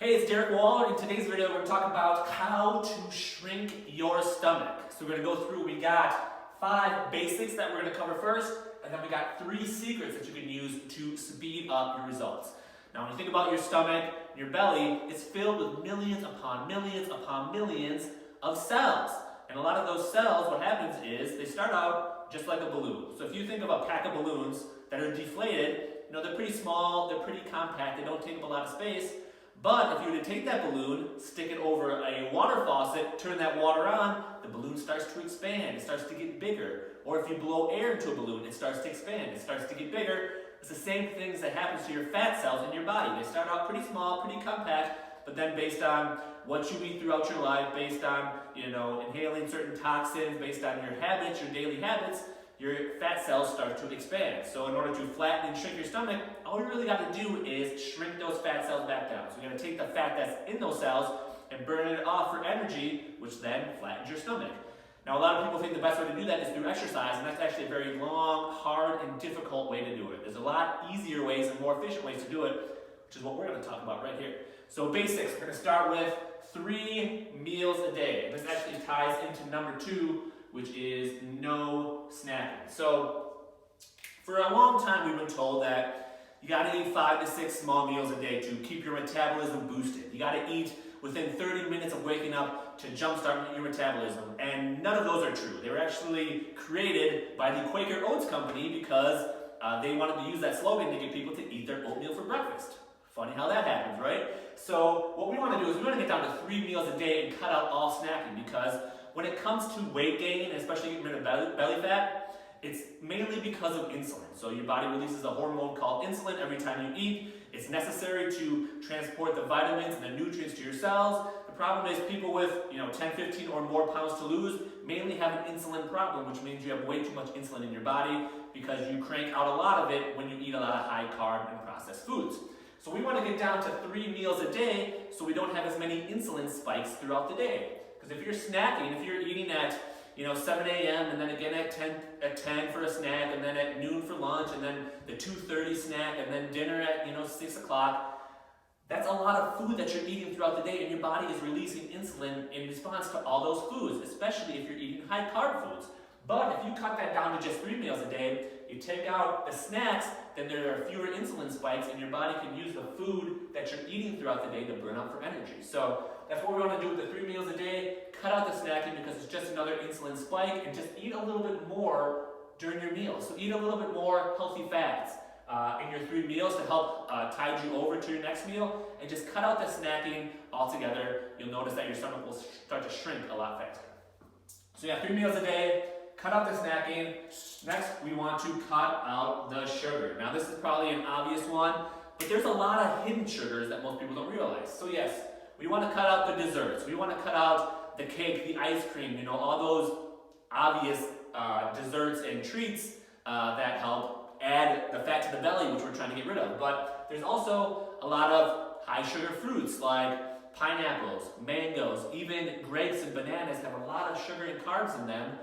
Hey, it's Derek Wahler. In today's video, we're going to talk about how to shrink your stomach. So we're going to go through, we got 5 basics that we're going to cover first, and then we got 3 secrets that you can use to speed up your results. Now, when you think about your stomach, your belly, it's filled with millions upon millions of cells. And a lot of those cells, what happens is they start out just like a balloon. So if you think of a pack of balloons that are deflated, they're pretty small, they're pretty compact, they don't take up a lot of space. But if you were to take that balloon, stick it over a water faucet, turn that water on, the balloon starts to expand, it starts to get bigger. Or if you blow air into a balloon, it starts to expand, it starts to get bigger. It's the same things that happens to your fat cells in your body. They start out pretty small, pretty compact, but then based on what you eat throughout your life, based on inhaling certain toxins, based on your habits, your daily habits, your fat cells start to expand. So in order to flatten and shrink your stomach, all you really got to do is shrink those fat cells back down. So you're going to take the fat that's in those cells and burn it off for energy, which then flattens your stomach. Now a lot of people think the best way to do that is through exercise, and that's actually a very long, hard, and difficult way to do it. There's a lot easier ways and more efficient ways to do it, which is what we're going to talk about right here. So basics, we're going to start with 3 meals a day. This actually ties into number 2, which is no snacking. So for a long time we've been told that you gotta eat 5 to 6 small meals a day to keep your metabolism boosted. You gotta eat within 30 minutes of waking up to jumpstart your metabolism. And none of those are true. They were actually created by the Quaker Oats Company because they wanted to use that slogan to get people to eat their oatmeal for breakfast. Funny how that happens, right? So what we want to do is we want to get down to 3 meals a day and cut out all snacking, because when it comes to weight gain, especially getting rid of belly fat, it's mainly because of insulin. So your body releases a hormone called insulin every time you eat. It's necessary to transport the vitamins and the nutrients to your cells. The problem is people with 10, 15 or more pounds to lose mainly have an insulin problem, which means you have way too much insulin in your body because you crank out a lot of it when you eat a lot of high carb and processed foods. So we want to get down to 3 meals a day so we don't have as many insulin spikes throughout the day. Because if you're snacking, if you're eating at 7 a.m. and then again at 10 for a snack, and then at noon for lunch, and then the 2:30 snack, and then dinner at 6 o'clock, that's a lot of food that you're eating throughout the day, and your body is releasing insulin in response to all those foods, especially if you're eating high carb foods. But if you cut that down to just 3 meals a day, you take out the snacks, then there are fewer insulin spikes, and your body can use the food that you're eating throughout the day to burn up for energy. So that's what we want to do with the 3 meals a day. Cut out the snacking because it's just another insulin spike, and just eat a little bit more during your meals. So eat a little bit more healthy fats in your 3 meals to help tide you over to your next meal, and just cut out the snacking altogether. You'll notice that your stomach will start to shrink a lot faster. So you have 3 meals a day. Cut out the snacking. Next, we want to cut out the sugar. Now this is probably an obvious one, but there's a lot of hidden sugars that most people don't realize. So yes, we want to cut out the desserts. We want to cut out the cake, the ice cream, all those obvious desserts and treats that help add the fat to the belly, which we're trying to get rid of. But there's also a lot of high sugar fruits like pineapples, mangoes, even grapes and bananas have a lot of sugar and carbs in them,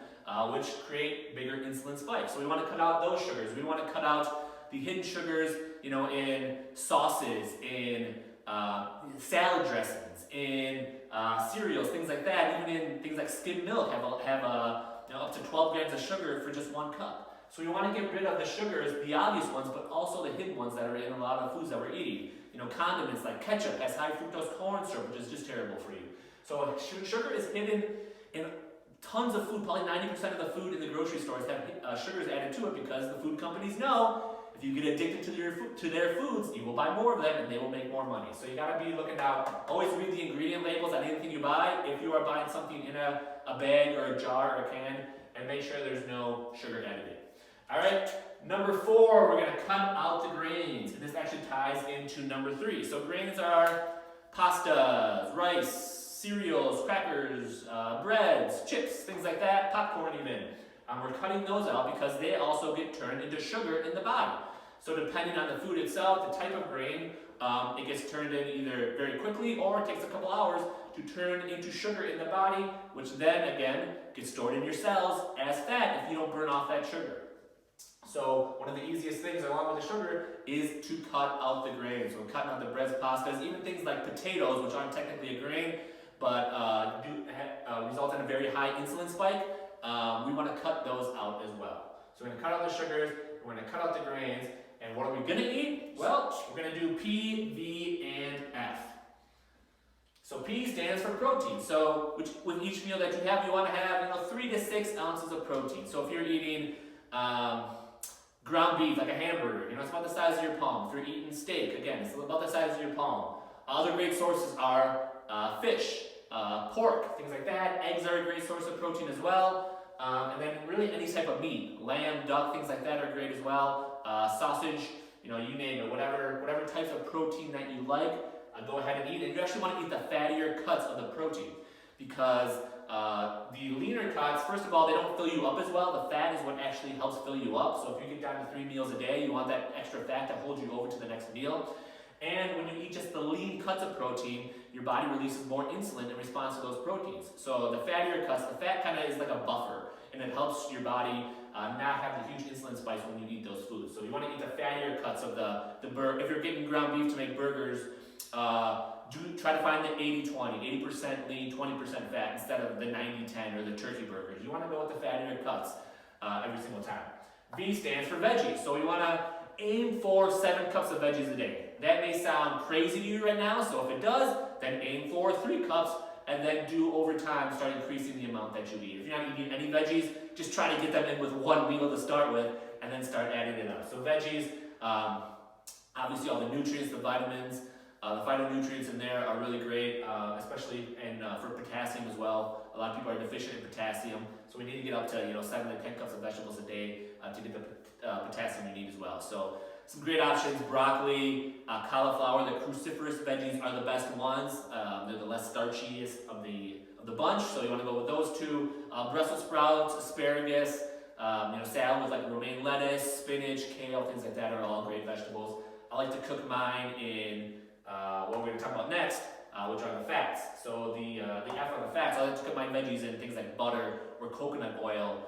which create bigger insulin spikes. So we want to cut out those sugars. We want to cut out the hidden sugars, in sauces, in salad dressings, in cereals, things like that. Even in things like skim milk have up to 12 grams of sugar for just 1 cup. So we want to get rid of the sugars, the obvious ones, but also the hidden ones that are in a lot of foods that we're eating. Condiments like ketchup has high fructose corn syrup, which is just terrible for you. So sugar is hidden in tons of food. Probably 90% of the food in the grocery stores have sugars added to it, because the food companies know if you get addicted to their foods, you will buy more of them and they will make more money. So you got to be looking out. Always read the ingredient labels on anything you buy. If you are buying something in a bag or a jar or a can, and make sure there's no sugar added in. All right, number 4, we're going to cut out the grains. And this actually ties into number 3. So grains are pastas, rice, cereals, crackers, breads, chips, things like that, popcorn even. We're cutting those out because they also get turned into sugar in the body. So depending on the food itself, the type of grain, it gets turned in either very quickly or it takes a couple hours to turn into sugar in the body, which then again gets stored in your cells as fat if you don't burn off that sugar. So one of the easiest things along with the sugar is to cut out the grains. So cutting out the breads, pastas, even things like potatoes, which aren't technically a grain, but result in a very high insulin spike. We want to cut those out as well. So we're going to cut out the sugars, we're going to cut out the grains, and what are we going to eat? Well, we're going to do P, V, and F. So P stands for protein. So with each meal that you have, you want to have 3 to 6 ounces of protein. So if you're eating ground beef, like a hamburger, it's about the size of your palm. If you're eating steak, again, it's about the size of your palm. Other great sources are fish, pork, things like that. Eggs are a great source of protein as well. And then really any type of meat, lamb, duck, things like that are great as well. Sausage, you name it, whatever types of protein that you like, go ahead and eat. And you actually want to eat the fattier cuts of the protein, because the leaner cuts, first of all, they don't fill you up as well. The fat is what actually helps fill you up. So if you get down to 3 meals a day, you want that extra fat to hold you over to the next meal. And when you eat just the lean cuts of protein, your body releases more insulin in response to those proteins. So the fattier cuts, the fat kind of is like a buffer, and it helps your body not have the huge insulin spikes when you eat those foods. So you want to eat the fattier cuts of the burger. If you're getting ground beef to make burgers, try to find the 80-20, 80% lean, 20% fat instead of the 90-10 or the turkey burgers. You want to go with the fattier cuts every single time. V stands for veggies. So we want to aim for 7 cups of veggies a day. That may sound crazy to you right now, so if it does, then aim for 3 cups, and then do over time, start increasing the amount that you eat. If you're not eating any veggies, just try to get them in with 1 meal to start with, and then start adding it up. So veggies, obviously all the nutrients, the vitamins, the phytonutrients in there are really great, especially for potassium as well. A lot of people are deficient in potassium, so we need to get up to 7 to 10 cups of vegetables a day to get the potassium you need as well. So some great options: broccoli, cauliflower. The cruciferous veggies are the best ones. They're the less starchiest of the bunch, so you want to go with those 2. Brussels sprouts, asparagus, salad with like romaine lettuce, spinach, kale, things like that are all great vegetables. I like to cook mine in what we're going to talk about next, which are the fats. So the F on the fats, I like to cook my veggies in things like butter or coconut oil,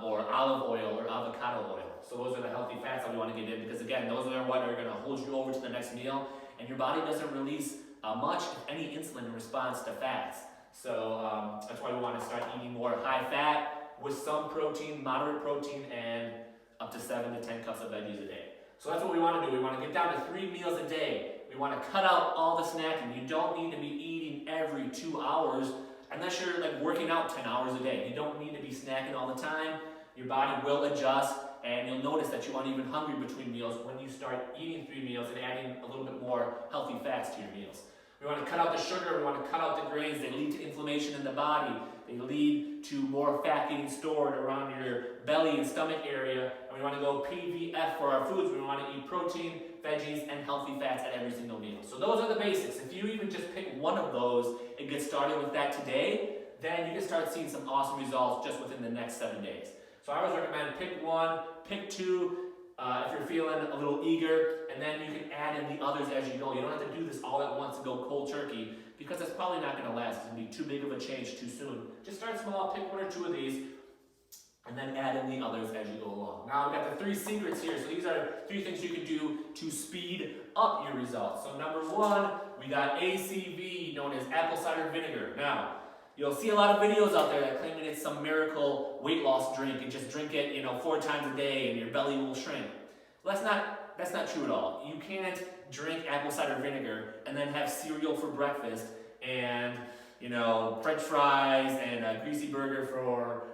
or olive oil or avocado oil. So those are the healthy fats that we want to get in, because again, those are what are going to hold you over to the next meal, and your body doesn't release much, if any, insulin in response to fats. So that's why we want to start eating more high fat with some protein, moderate protein, and up to 7 to 10 cups of veggies a day. So that's what we want to do. We want to get down to 3 meals a day. We want to cut out all the snacking. You don't need to be eating every 2 hours unless you're like working out 10 hours a day. You don't need to be snacking all the time. Your body will adjust, and you'll notice that you aren't even hungry between meals when you start eating 3 meals and adding a little bit more healthy fats to your meals. We want to cut out the sugar. We want to cut out the grains. They lead to inflammation in the body. They lead to more fat getting stored around your belly and stomach area. And we want to go PVF for our foods. We want to eat protein, veggies, and healthy fats at every single meal. So those are the basics. If you even just pick one of those and get started with that today, then you can start seeing some awesome results just within the next 7 days. So I always recommend pick 1, pick 2, if you're feeling a little eager, and then you can add in the others as you go. You don't have to do this all at once and go cold turkey, because that's probably not going to last. It's going to be too big of a change too soon. Just start small, pick 1 or 2 of these, and then add in the others as you go along. Now we've got the 3 secrets here. So these are 3 things you can do to speed up your results. So number 1, we got ACV, known as apple cider vinegar. Now, you'll see a lot of videos out there that claim that it's some miracle weight loss drink, and just drink it 4 times a day and your belly will shrink. Well, that's not true at all. You can't drink apple cider vinegar and then have cereal for breakfast and French fries and a greasy burger for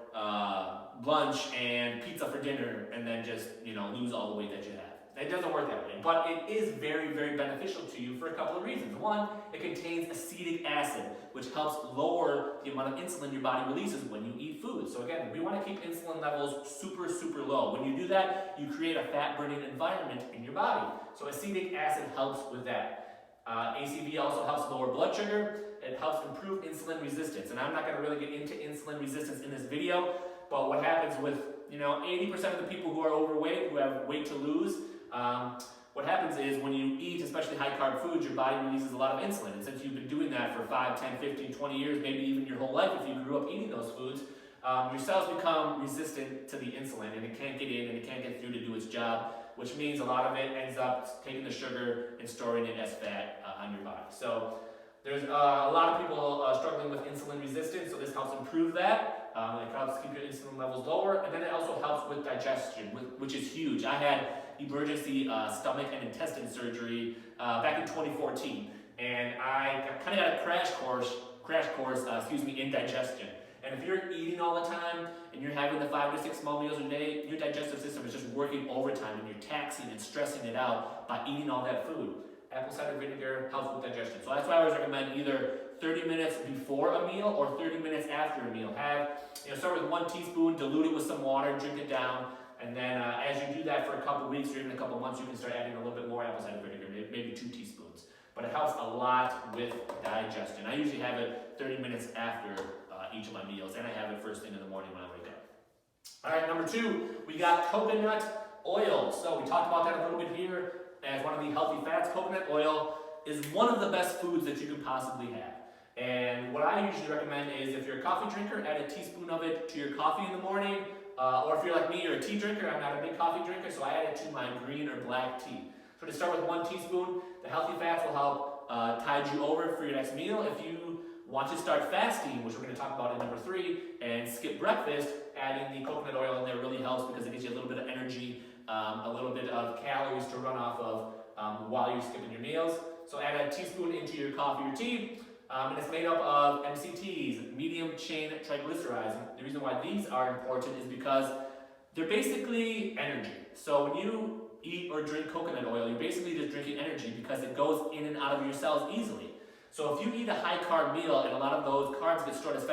lunch and pizza for dinner, and then just lose all the weight that you have. It doesn't work that way, but it is very, very beneficial to you for a couple of reasons. 1, it contains acetic acid, which helps lower the amount of insulin your body releases when you eat food. So again, we want to keep insulin levels super, super low. When you do that, you create a fat-burning environment in your body. So acetic acid helps with that. ACV also helps lower blood sugar. It helps improve insulin resistance. And I'm not going to really get into insulin resistance in this video, but what happens with 80% of the people who are overweight, who have weight to lose, what happens is when you eat, especially high-carb foods, your body releases a lot of insulin. And since you've been doing that for 5, 10, 15, 20 years, maybe even your whole life, if you grew up eating those foods, your cells become resistant to the insulin, and it can't get in and it can't get through to do its job, which means a lot of it ends up taking the sugar and storing it as fat on your body. So there's a lot of people struggling with insulin resistance, so this helps improve that. It helps keep your insulin levels lower, and then it also helps with digestion, which is huge. I had emergency stomach and intestine surgery back in 2014, and I kind of got a crash course, in digestion. And if you're eating all the time and you're having the 5 to 6 small meals a day, your digestive system is just working overtime, and you're taxing and stressing it out by eating all that food. Apple cider vinegar helps with digestion. So that's why I always recommend either 30 minutes before a meal or 30 minutes after a meal. Start with 1 teaspoon, dilute it with some water, drink it down, and then as you do that for a couple weeks or even a couple months, you can start adding a little bit more apple cider vinegar, maybe 2 teaspoons. But it helps a lot with digestion. I usually have it 30 minutes after each of my meals, and I have it first thing in the morning when I wake up. All right, number 2, we got coconut oil. So we talked about that a little bit here as one of the healthy fats. Coconut oil is one of the best foods that you can possibly have. And what I usually recommend is if you're a coffee drinker, add a teaspoon of it to your coffee in the morning. Or if you're like me, you're a tea drinker. I'm not a big coffee drinker, so I add it to my green or black tea. So to start with 1 teaspoon, the healthy fats will help tide you over for your next meal. If you want to start fasting, which we're going to talk about in number 3, and skip breakfast, adding the coconut oil in there really helps because it gives you a little bit of energy, a little bit of calories to run off of while you're skipping your meals. So add a teaspoon into your coffee or tea. And it's made up of MCTs, medium chain triglycerides. And the reason why these are important is because they're basically energy. So when you eat or drink coconut oil, you're basically just drinking energy because it goes in and out of your cells easily. So if you eat a high carb meal and a lot of those carbs get stored as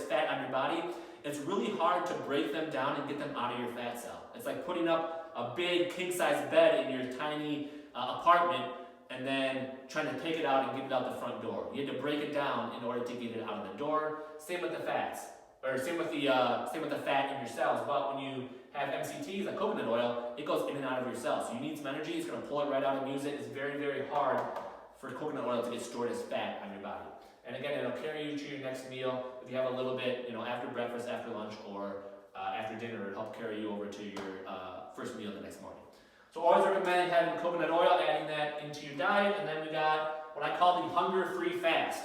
fat on your body, it's really hard to break them down and get them out of your fat cell. It's like putting up a big king-size bed in your tiny apartment and then trying to take it out and get it out the front door. You had to break it down in order to get it out of the door. Same with the fats, or same with the fat in your cells. But when you have MCTs like coconut oil, it goes in and out of your cells. So you need some energy. It's going to pull it right out and use it. It's very, very hard for coconut oil to get stored as fat on your body. And again, it'll carry you to your next meal. If you have a little bit, after breakfast, after lunch, or after dinner, it'll help carry you over to your first meal the next morning. So always recommend having coconut oil, adding that into your diet. And then we got what I call the hunger-free fast.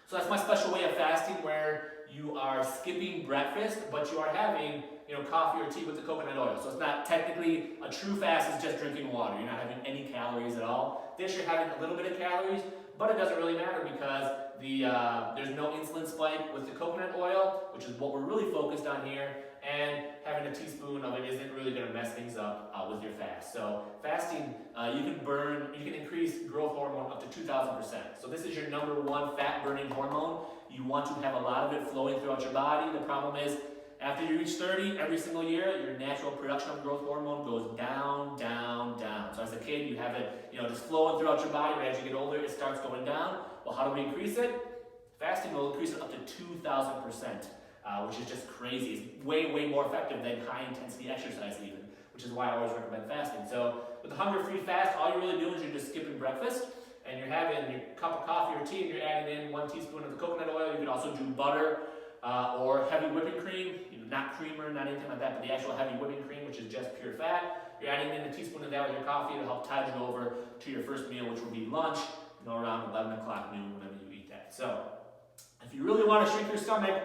So that's my special way of fasting where you are skipping breakfast, but you are having coffee or tea with the coconut oil. So it's not technically a true fast, it's just drinking water. You're not having any calories at all. This you're having a little bit of calories, but it doesn't really matter because there's no insulin spike with the coconut oil, which is what we're really focused on here, and having a teaspoon of it isn't really going to mess things up with your fast. So fasting, you can increase growth hormone up to 2,000%. So this is your number 1 fat burning hormone. You want to have a lot of it flowing throughout your body. The problem is, after you reach 30, every single year, your natural production of growth hormone goes down, down, down. So as a kid, you have it, just flowing throughout your body, but as you get older, it starts going down. Well, how do we increase it? Fasting will increase it up to 2,000%, which is just crazy. It's way, way more effective than high-intensity exercise even, which is why I always recommend fasting. So with the hunger-free fast, all you're really doing is you're just skipping breakfast, and you're having your cup of coffee or tea, and you're adding in 1 teaspoon of the coconut oil. You can also do butter or heavy whipping cream, not creamer, not anything like that, but the actual heavy whipping cream, which is just pure fat. You're adding in a teaspoon of that with your coffee to help tide you over to your first meal, which will be lunch, around 11 o'clock noon, whenever you eat that. So if you really want to shrink your stomach,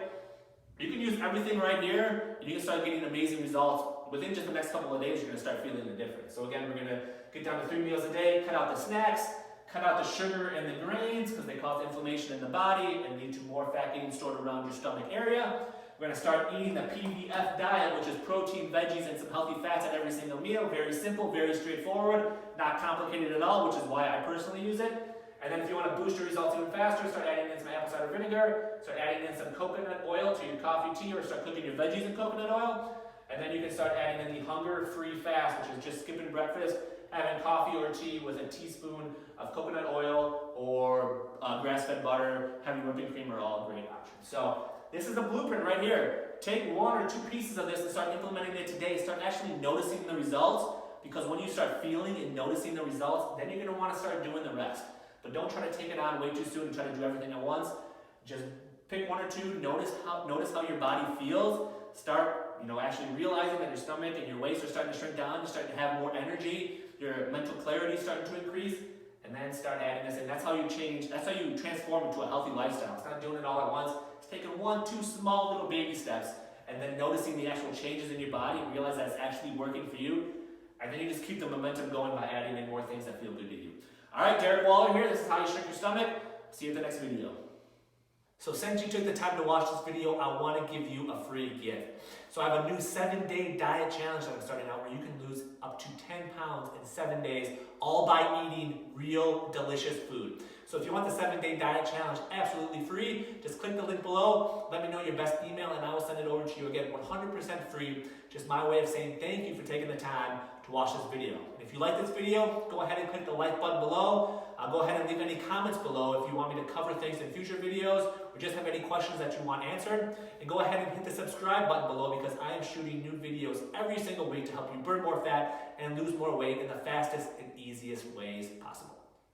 you can use everything right here, and you can start getting amazing results. Within just the next couple of days, you're going to start feeling the difference. So again, we're going to get down to 3 meals a day, cut out the snacks, cut out the sugar and the grains because they cause inflammation in the body and lead to more fat getting stored around your stomach area. We're going to start eating the PBF diet, which is protein, veggies, and some healthy fats at every single meal. Very simple, very straightforward, not complicated at all, which is why I personally use it. And then if you want to boost your results even faster, start adding in some apple cider vinegar, start adding in some coconut oil to your coffee, tea, or start cooking your veggies in coconut oil. And then you can start adding in the hunger-free fast, which is just skipping breakfast, having coffee or tea with a teaspoon of coconut oil or grass-fed butter, heavy whipping cream are all great options. So this is the blueprint right here. Take 1 or 2 pieces of this and start implementing it today. Start actually noticing the results, because when you start feeling and noticing the results, then you're going to want to start doing the rest. But don't try to take it on way too soon and try to do everything at once. Just pick one or two, notice how your body feels. Start, actually realizing that your stomach and your waist are starting to shrink down, you're starting to have more energy, your mental clarity is starting to increase, and then start adding this in. That's how you change, that's how you transform into a healthy lifestyle. It's not doing it all at once, it's taking 1, 2 small little baby steps, and then noticing the actual changes in your body and realize that it's actually working for you. And then you just keep the momentum going by adding in more things that feel good to you. All right, Derek Wahler here. This is how you shrink your stomach. See you in the next video. So since you took the time to watch this video, I want to give you a free gift. So I have a new 7-day diet challenge that I'm starting out where you can lose up to 10 pounds in 7 days, all by eating real delicious food. So if you want the 7-day diet challenge absolutely free, just click the link below, let me know your best email, and I will send it over to you again 100% free. Just my way of saying thank you for taking the time to watch this video. And if you like this video, go ahead and click the like button below. Go ahead and leave any comments below if you want me to cover things in future videos or just have any questions that you want answered. And go ahead and hit the subscribe button below because I am shooting new videos every single week to help you burn more fat and lose more weight in the fastest and easiest ways possible.